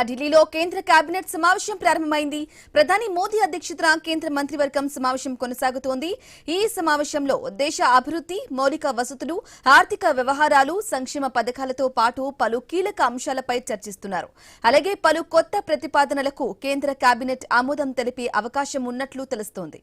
ఢిల్లీలో కేంద్ర కేబినెట్ సమావేశం ప్రారంభమైంది. ప్రధాని మోదీ అధ్యక్షతన కేంద్ర మంత్రివర్గం సమావేశం కొనసాగుతోంది. ఈ సమావేశంలో దేశ అభివృద్ధి, మౌలిక వసతులు, ఆర్థిక వ్యవహారాలు, సంక్షేమ పథకాలతో పాటు పలు కీలక అంశాలపై చర్చిస్తున్నారు. అలాగే పలు కొత్త ప్రతిపాదనలకు కేంద్ర కేబినెట్ ఆమోదం తెలిపే అవకాశం ఉన్నట్లు తెలుస్తోంది.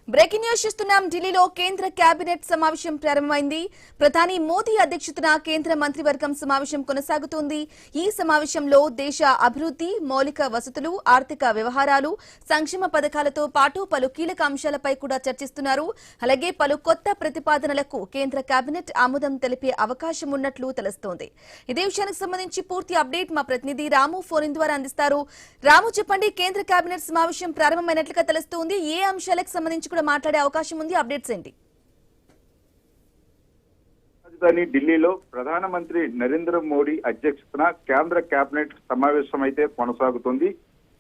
బ్రేకింగ్ న్యూస్ చూస్తున్నాం. ఢిల్లీలో కేంద్ర కేబినెట్ సమావేశం ప్రారంభమైంది. ప్రధాని మోదీ అధ్యక్షతన కేంద్ర మంత్రివర్గం సమావేశం కొనసాగుతోంది. ఈ సమావేశంలో దేశ అభివృద్ధి, మౌలిక వసతులు, ఆర్థిక వ్యవహారాలు, సంక్షేమ పథకాలతో పాటు పలు కీలక అంశాలపై కూడా చర్చిస్తున్నారు. అలాగే పలు కొత్త ప్రతిపాదనలకు కేంద్ర కేబినెట్ ఆమోదం తెలిపే అవకాశం ఉన్నట్లు తెలుస్తోంది. ఇదే విషయానికి సంబంధించి పూర్తి అప్డేట్ మా ప్రతినిధి రాము ఫోన్ ద్వారా అందిస్తారు. రాము, చెప్పండి, కేంద్ర కేబినెట్ సమావేశం ప్రారంభమైనట్లుగా తెలుస్తోంది. ఏ అంశాలకు సంబంధించి కూడా మాట్లాడే అవకాశం ఉంది? అప్డేట్స్ ఏంటి? రాజధాని ఢిల్లీలో ప్రధానమంత్రి నరేంద్ర మోడీ అధ్యక్షతన కేంద్ర కేబినెట్ సమావేశం అయితే కొనసాగుతుంది.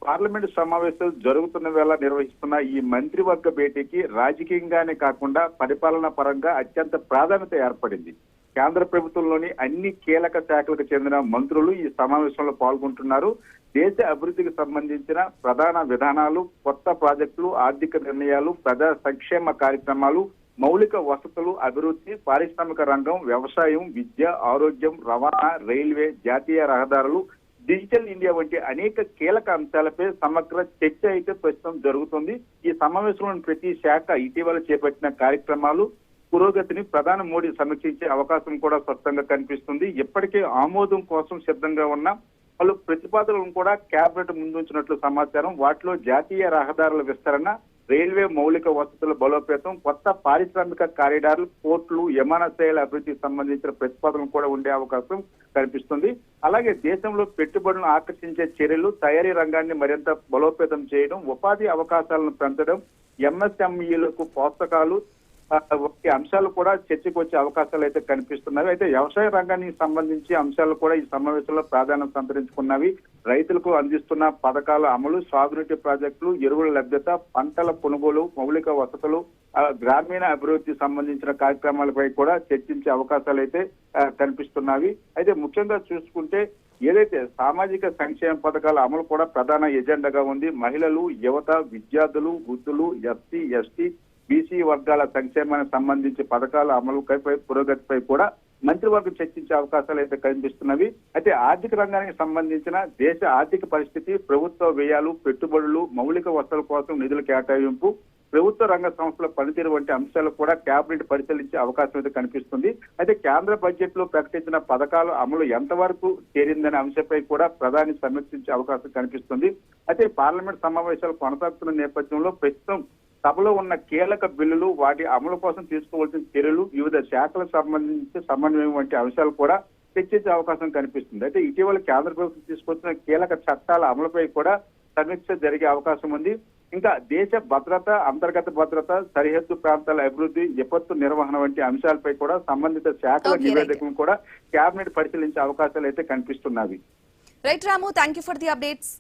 పార్లమెంటు సమావేశాలు జరుగుతున్న వేళ నిర్వహిస్తున్న ఈ మంత్రివర్గ భేటీకి రాజకీయంగానే కాకుండా పరిపాలనా పరంగా అత్యంత ప్రాధాన్యత ఏర్పడింది. కేంద్ర ప్రభుత్వంలోని అన్ని కీలక శాఖలకు చెందిన మంత్రులు ఈ సమావేశంలో పాల్గొంటున్నారు. దేశ అభివృద్ధికి సంబంధించిన ప్రధాన విధానాలు, కొత్త ప్రాజెక్టులు, ఆర్థిక నిర్ణయాలు, ప్రజా సంక్షేమ కార్యక్రమాలు, మౌలిక వసతులు, అభివృద్ధి, పారిశ్రామిక రంగం, వ్యవసాయం, విద్య, ఆరోగ్యం, రవాణా, రైల్వే, జాతీయ రహదారులు, డిజిటల్ ఇండియా వంటి అనేక కీలక అంశాలపై సమగ్ర చర్చ అయితే ప్రస్తుతం జరుగుతుంది. ఈ సమావేశంలోని ప్రతి శాఖ ఇటీవల చేపట్టిన కార్యక్రమాలు, పురోగతిని ప్రధాని మోడీ సమీక్షించే అవకాశం కూడా స్పష్టంగా కనిపిస్తుంది. ఇప్పటికే ఆమోదం కోసం సిద్ధంగా ఉన్న పలు ప్రతిపాదనలను కూడా కేబినెట్ ముందుంచినట్లు సమాచారం. వాటిలో జాతీయ రహదారుల విస్తరణ, రైల్వే మౌలిక వసతుల బలోపేతం, కొత్త పారిశ్రామిక కారిడార్లు, పోర్టులు, విమానాశ్రయాల అభివృద్ధికి సంబంధించిన ప్రతిపాదనలు కూడా ఉండే అవకాశం కనిపిస్తుంది. అలాగే దేశంలో పెట్టుబడులను ఆకర్షించే చర్యలు, తయారీ రంగాన్ని మరింత బలోపేతం చేయడం, ఉపాధి అవకాశాలను పెంచడం, ఎంఎస్ఎంఈలకు ప్రోత్సాహకాలు వంటి అంశాలు కూడా చర్చకు వచ్చే అవకాశాలు అయితే కనిపిస్తున్నవి. అయితే వ్యవసాయ రంగానికి సంబంధించి అంశాలు కూడా ఈ సమావేశంలో ప్రాధాన్యత సంతరించుకున్నవి. రైతులకు అందిస్తున్న పథకాల అమలు, సాగునీటి ప్రాజెక్టులు, ఎరువుల లభ్యత, పంటల కొనుగోలు, మౌలిక వసతులు, గ్రామీణ అభివృద్ధి సంబంధించిన కార్యక్రమాలపై కూడా చర్చించే అవకాశాలు అయితే కనిపిస్తున్నవి. అయితే ముఖ్యంగా చూసుకుంటే ఏదైతే సామాజిక సంక్షేమ పథకాల అమలు కూడా ప్రధాన ఎజెండాగా ఉంది. మహిళలు, యువత, విద్యార్థులు, వృద్ధులు, ఎస్సీ, ఎస్టీ, బీసీ వర్గాల సంక్షేమానికి సంబంధించి పథకాల అమలుపై, పురోగతిపై కూడా మంత్రివర్గం చర్చించే అవకాశాలు అయితే కనిపిస్తున్నవి. అయితే ఆర్థిక రంగానికి సంబంధించిన దేశ ఆర్థిక పరిస్థితి, ప్రభుత్వ వ్యయాలు, పెట్టుబడులు, మౌలిక వసతుల కోసం నిధుల కేటాయింపు, ప్రభుత్వ రంగ సంస్థల పనితీరు వంటి అంశాలు కూడా కేబినెట్ పరిశీలించే అవకాశం అయితే కనిపిస్తుంది. అయితే కేంద్ర బడ్జెట్ లో ప్రకటించిన పథకాల అమలు ఎంతవరకు చేరిందనే అంశంపై కూడా ప్రధాని సమీక్షించే అవకాశం కనిపిస్తుంది. అయితే పార్లమెంట్ సమావేశాలు కొనసాగుతున్న నేపథ్యంలో ప్రస్తుతం సభలో ఉన్న కీలక బిల్లులు, వాటి అమలు కోసం తీసుకోవాల్సిన చర్యలు, వివిధ శాఖలకు సంబంధించి సమన్వయం వంటి అంశాలు కూడా చర్చించే అవకాశం కనిపిస్తుంది. అయితే ఇటీవల కేంద్ర ప్రభుత్వం తీసుకొచ్చిన కీలక చట్టాల అమలుపై కూడా సమీక్ష జరిగే అవకాశం ఉంది. ఇంకా దేశ భద్రత, అంతర్గత భద్రత, సరిహద్దు ప్రాంతాల అభివృద్ధి, విపత్తు నిర్వహణ వంటి అంశాలపై కూడా సంబంధిత శాఖల నివేదికలను కూడా కేబినెట్ పరిశీలించే అవకాశాలు అయితే కనిపిస్తున్నవి. Right Ramu, thank you for the updates.